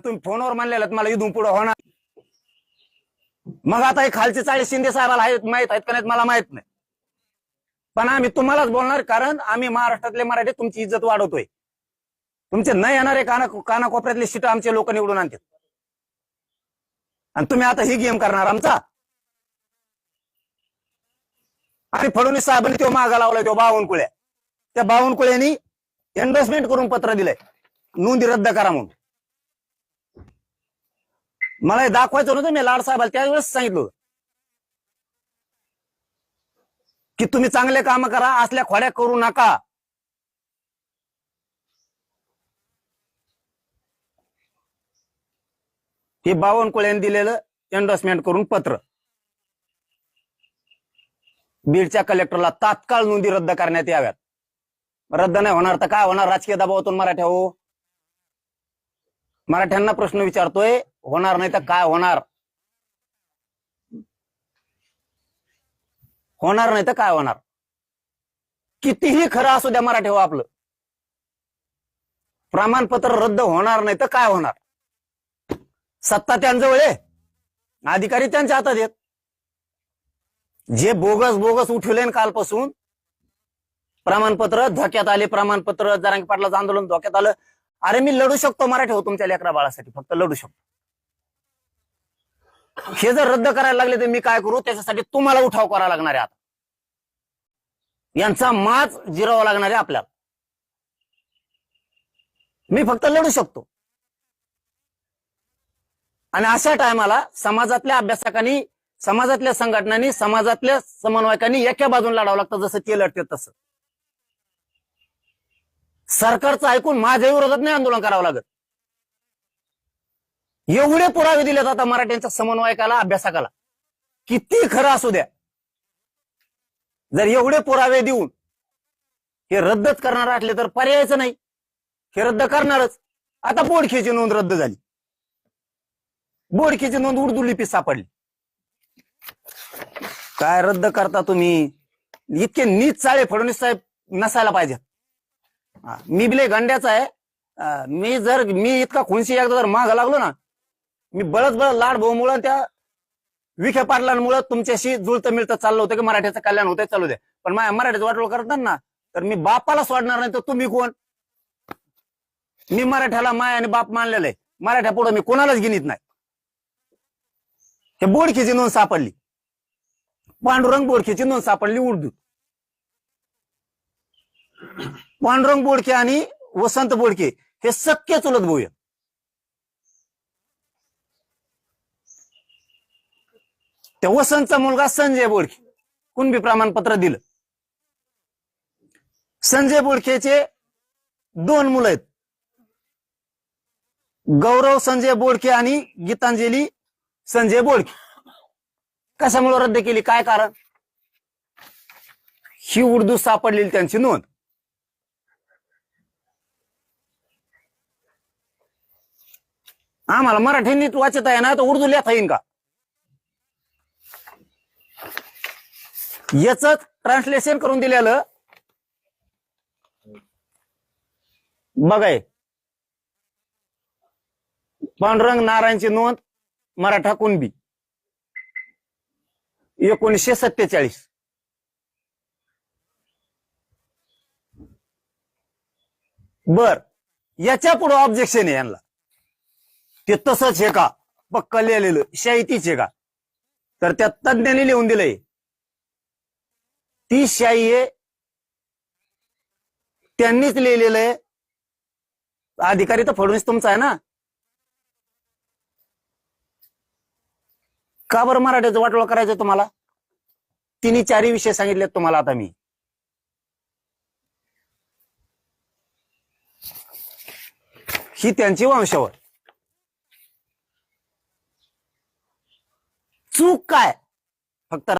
तुम्ही फोनवर म्हणलेलं मला इथून पुढे होणार. मग आता हे खालचे 40 शिंदे साहेबाला माहित आहेत का नाहीत मला माहित नाही, पण आम्ही तुम्हालाच बोलणार, कारण आम्ही महाराष्ट्रातले मराठी तुमची इज्जत वाढवतोय. तुमचे न येणारे कानाकोपऱ्यातले सीट आमचे लोक निवडून आणतात आणि तुम्ही आता ही गेम करणार आमचा. आणि फडणवीस साहेबांनी तो मागा लावलाय, तो बावनकुळे, त्या बावनकुळ्यांनी एंडोर्समेंट करून पत्र दिलंय नोंदी रद्द करा म्हणून. मला हे दाखवायचं नव्हतं, मी लाड साहेबाला त्यावेळेस सांगितलं की तुम्ही चांगले काम करा, असल्या खोड्या करू नका. हे बावनकुळ्यांनी दिलेलं एंडोर्समेंट करून पत्र बीडच्या कलेक्टरला तात्काळ नोंदी रद्द करण्यात याव्यात. रद्द नाही होणार तर काय होणार? राजकीय दबावातून मराठ्या हो, मराठ्यांना प्रश्न विचारतोय, होणार नाही तर काय होणार? होणार नाही तर काय होणार? कितीही खरं असू द्या मराठी हो, आपलं प्रमाणपत्र रद्द होणार नाही तर काय होणार? सत्ता त्यांजवळ आहे, अधिकारी त्यांच्या हातात आहेत. जे बोगस बोगस उठवले कालपासून प्रमाणपत्र धोक्यात आले, प्रमाणपत्र जरांगे पाटलाचं आंदोलन धोक्यात आलं. अरे मी लढू शकतो मराठी हो तुमच्या लेकरा बाळासाठी, फक्त लढू शकतो. हे जर रद्द करायला लागले तर मी काय करू? त्याच्यासाठी तुम्हाला उठाव करावा लागणार आहे. आता यांचा माज जिरावा लागणार आहे आपल्याला. मी फक्त लढू शकतो. आणि अशा टायमाला समाजातल्या अभ्यासकांनी, समाजातल्या संघटनांनी, समाजातल्या समन्वयकांनी एका बाजून लढावं लागतं, जसं ते लढते तसं. सरकारचं ऐकून माझ्या विरोधात नाही आंदोलन करावं लागत. एवढे पुरावे दिलेत आता मराठ्यांच्या समन्वयकाला, अभ्यासकाला, किती खरं असू द्या. जर एवढे पुरावे देऊन हे रद्दच करणार असले तर पर्यायच नाही, हे रद्द करणारच. आता बोडखेची नोंद रद्द झाली, बोडखेची नोंद उर्दू लिपीत सापडली. काय रद्द करता तुम्ही? इतके नीच चाळे फडणवीस साहेब नसायला पाहिजे. मी बिले गंड्याचा आहे. मी इतका खुनशी एकदा जर माग लागलो ना, मी बळच लाड भाऊमुळं, त्या विखे पाटलांमुळं तुमच्याशी जुळतं मिळतं चाललं होतं की मराठ्याचं कल्याण होतंय, चालू द्या. पण माझ्या मराठीचं वाटोळ करतात ना, तर मी बापाला सोडणार नाही. तर तुम्ही कोण? मी मराठ्याला माय आणि बाप मानलेलं आहे. मराठ्या पुढे मी कोणालाच गिनीत नाही. हे बोडखीची नोंद सापडली, पांडुरंग बोडखेची नोंद सापडली उर्दू. पांडुरंग बोडखे आणि वसंत बोडखे हे सख्य चुलत भाऊ. त्या वसंतचा मुलगा संजय बोडखे, कुणबी प्रमाणपत्र दिलं. संजय बोडखेचे 2 मुलं आहेत, गौरव संजय बोडखे आणि गीतांजली संजय बोडखे. कशामुळे रद्द केली? काय कारण? ही उर्दू सापडलेली त्यांची नोंद. आम्हाला मराठी नीट वाचता आहे ना, तर उर्दू लिहिता येईन का? याच ट्रान्सलेशन करून दिलेलं बघाय. पांडुरंग नारायणची नोंद, मराठा कुणबी, 1947. बर, याच्या पुढे ऑब्जेक्शन आहे यांना. ते तसंच आहे का? पक्क लिहिलेलं शाही आहे का? तर त्या तज्ञांनी लिहून दिलंय ती शाही आहे, त्यांनीच लिहिलेलं आहे. अधिकारी तर फडणवीस तुमचा आहे ना. का बरं मराठीचं वाटोळं करायचं तुम्हाला? 3-4 विषय सांगितलेत तुम्हाला आता मी. ही त्यांची वंशावळ. चूक काय? फक्त